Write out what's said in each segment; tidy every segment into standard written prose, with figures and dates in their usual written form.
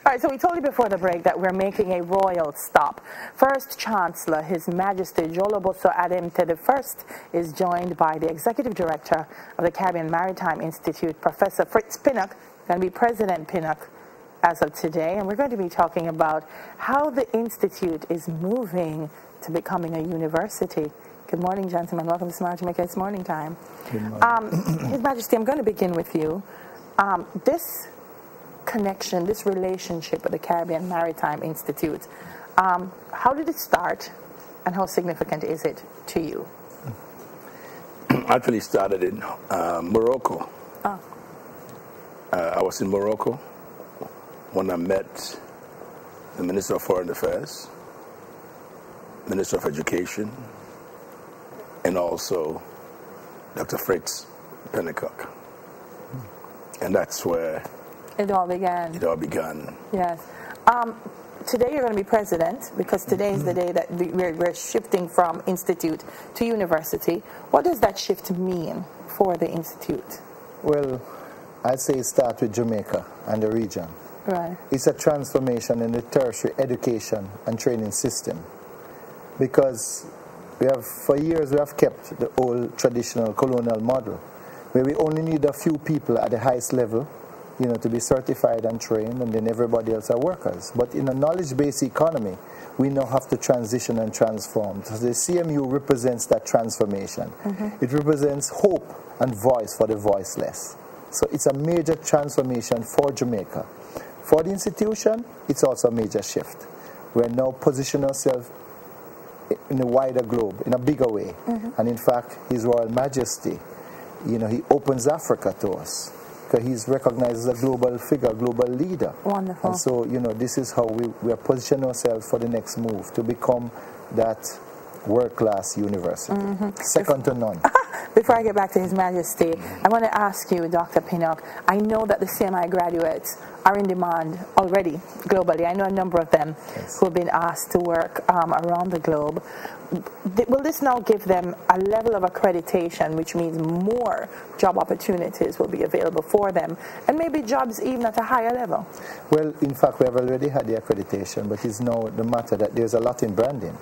right, so we told you before the break that we're making a royal stop. First Chancellor, His Majesty Joloboso Ademte I, is joined by the Executive Director of the Caribbean Maritime Institute, Professor Fritz Pinnock, going to be President Pinnock as of today, and we're going to be talking about how the Institute is moving to becoming a university. Good morning, gentlemen. Welcome to Smart Jamaica. It's morning time. Good morning. His Majesty, I'm going to begin with you. This connection, this relationship with the Caribbean Maritime Institute, how did it start and how significant is it to you? Actually started in Morocco. Oh. I was in Morocco when I met the Minister of Foreign Affairs, Minister of Education, and also Dr. Fritz Pinnock. And that's where it all began. It all began. Yes. Today you're going to be president because today is the day that we're shifting from institute to university. What does that shift mean for the institute? Well, I'd say it starts with Jamaica and the region. Right. It's a transformation in the tertiary education and training system because for years we have kept the old traditional colonial model where we only need a few people at the highest level, to be certified and trained, and then everybody else are workers. But in a knowledge-based economy, we now have to transition and transform. So the CMU represents that transformation. Mm-hmm. It represents hope and voice for the voiceless. So it's a major transformation for Jamaica. For the institution, it's also a major shift. We're now positioning ourselves in a wider globe, in a bigger way. Mm-hmm. And in fact, His Royal Majesty, he opens Africa to us because he's recognized as a global figure, global leader. Wonderful. And so, this is how we are positioning ourselves for the next move to become that world-class university, second to none. Before I get back to His Majesty, I want to ask you, Dr. Pinnock, I know that the CMI graduates are in demand already globally. I know a number of them who have been asked to work around the globe. Will this now give them a level of accreditation, which means more job opportunities will be available for them, and maybe jobs even at a higher level? Well, in fact, we have already had the accreditation, but it's now the matter that there's a lot in branding.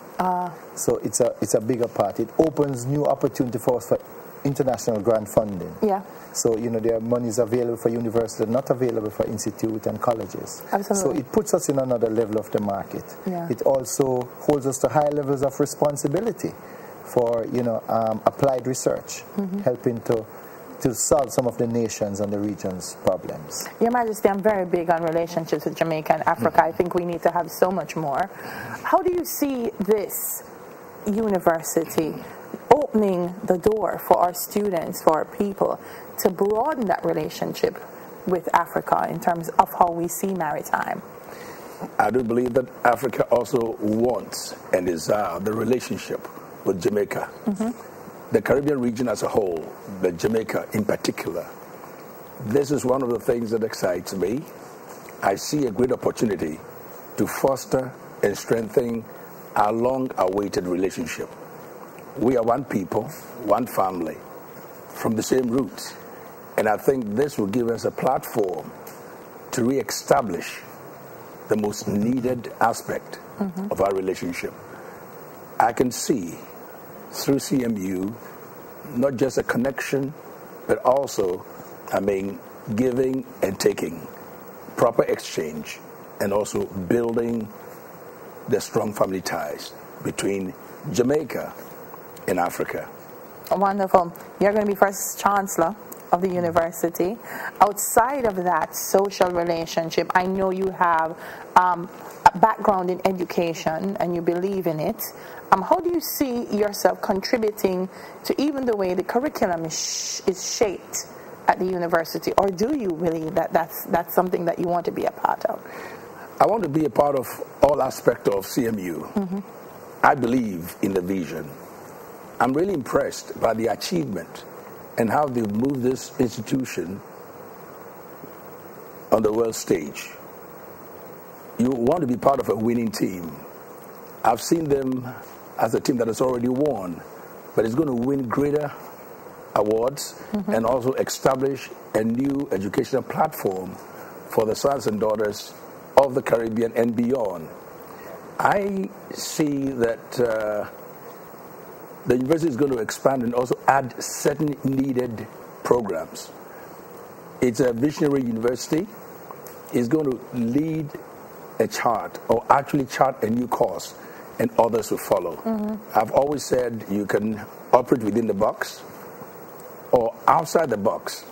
So it's a bigger part. It opens new opportunity for us for international grant funding. Yeah. So, there are monies available for universities, not available for institutes and colleges. Absolutely. So it puts us in another level of the market. Yeah. It also holds us to higher levels of responsibility for, applied research, helping to solve some of the nations and the region's problems. Your Majesty, I'm very big on relationships with Jamaica and Africa. I think we need to have so much more. How do you see this university opening the door for our students, for our people, to broaden that relationship with Africa in terms of how we see maritime? I do believe that Africa also wants and desires the relationship with Jamaica. The Caribbean region as a whole, but Jamaica in particular. This is one of the things that excites me. I see a great opportunity to foster and strengthen our long-awaited relationship. We are one people, one family, from the same roots. And I think this will give us a platform to re-establish the most needed aspect of our relationship. I can see through CMU not just a connection, but also, giving and taking, proper exchange, and also building the strong family ties between Jamaica in Africa. Wonderful. You're going to be first Chancellor of the university. Outside of that social relationship, I know you have a background in education and you believe in it. How do you see yourself contributing to even the way the curriculum is shaped at the university? Or do you believe that that's something that you want to be a part of? I want to be a part of all aspects of CMU. I believe in the vision. I'm really impressed by the achievement and how they've moved this institution on the world stage. You want to be part of a winning team. I've seen them as a team that has already won, but it's going to win greater awards and also establish a new educational platform for the sons and daughters of the Caribbean and beyond. I see that the university is going to expand and also add certain needed programs. It's a visionary university. It's going to lead a chart, or actually chart a new course, and others will follow. I've always said you can operate within the box or outside the box.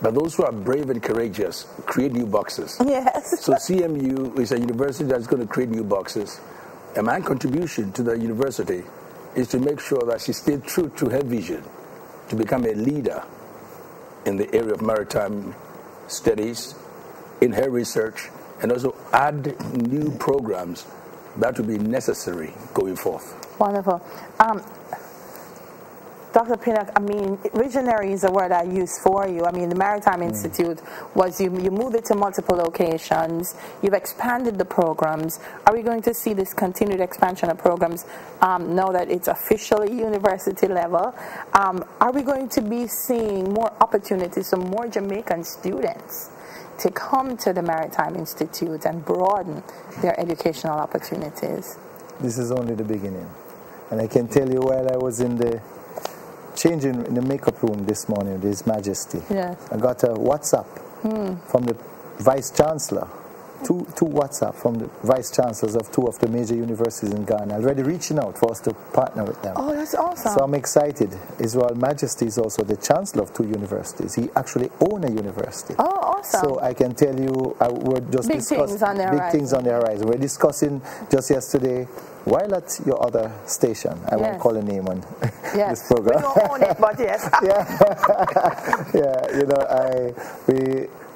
But those who are brave and courageous create new boxes. Yes. So CMU is a university that's going to create new boxes. And my contribution to the university is to make sure that she stays true to her vision to become a leader in the area of maritime studies, in her research, and also add new programs that will be necessary going forth. Wonderful. Dr. Pinnock, I mean, visionary is a word I use for you. I mean, the Maritime Institute was, you moved it to multiple locations. You've expanded the programs. Are we going to see this continued expansion of programs now that it's officially university level? Are we going to be seeing more opportunities for more Jamaican students to come to the Maritime Institute and broaden their educational opportunities? This is only the beginning. And I can tell you, while I was in the changing in the makeup room this morning with His Majesty, yes, I got a WhatsApp from the Vice Chancellor, two WhatsApp from the Vice Chancellors of two of the major universities in Ghana, already reaching out for us to partner with them. Oh, that's awesome. So I'm excited. His Royal Majesty is also the Chancellor of two universities. He actually owns a university. Oh, awesome. So I can tell you, we're just discussing big things on the horizon. We're discussing just yesterday, while at your other station, I won't call a name on this program. We don't own it, but yes.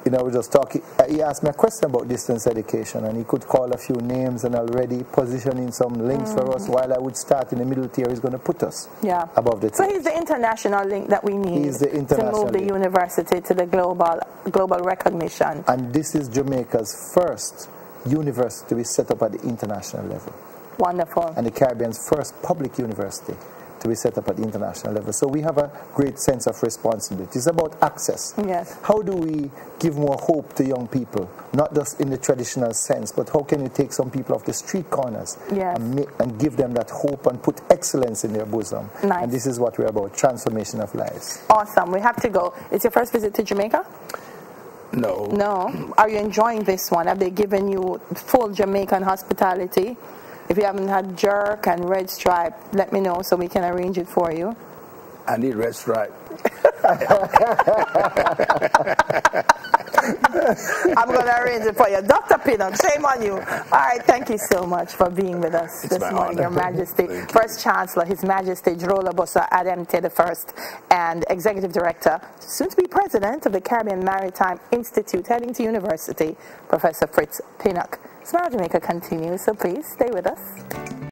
We just talking. He asked me a question about distance education, and he could call a few names and already positioning some links for us. While I would start in the middle tier, he's going to put us above the tier. So he's the international link that we need to move the university to the global recognition. And this is Jamaica's first university to be set up at the international level. Wonderful. And the Caribbean's first public university to be set up at the international level. So we have a great sense of responsibility. It's about access. Yes. How do we give more hope to young people, not just in the traditional sense, but how can you take some people off the street corners and give them that hope and put excellence in their bosom? Nice. And this is what we're about, transformation of lives. Awesome. We have to go. It's your first visit to Jamaica? No. No. Are you enjoying this one? Have they given you full Jamaican hospitality? If you haven't had jerk and red stripe, let me know so we can arrange it for you. I need red stripe. I'm going to arrange it for you. Dr. Pinnock, shame on you. All right, thank you so much for being with us this morning, Your Majesty. First Chancellor, His Majesty Jolobosa Ademte I, and Executive Director, soon to be President of the Caribbean Maritime Institute, heading to university, Professor Fritz Pinnock. Smile Jamaica continues, so please stay with us.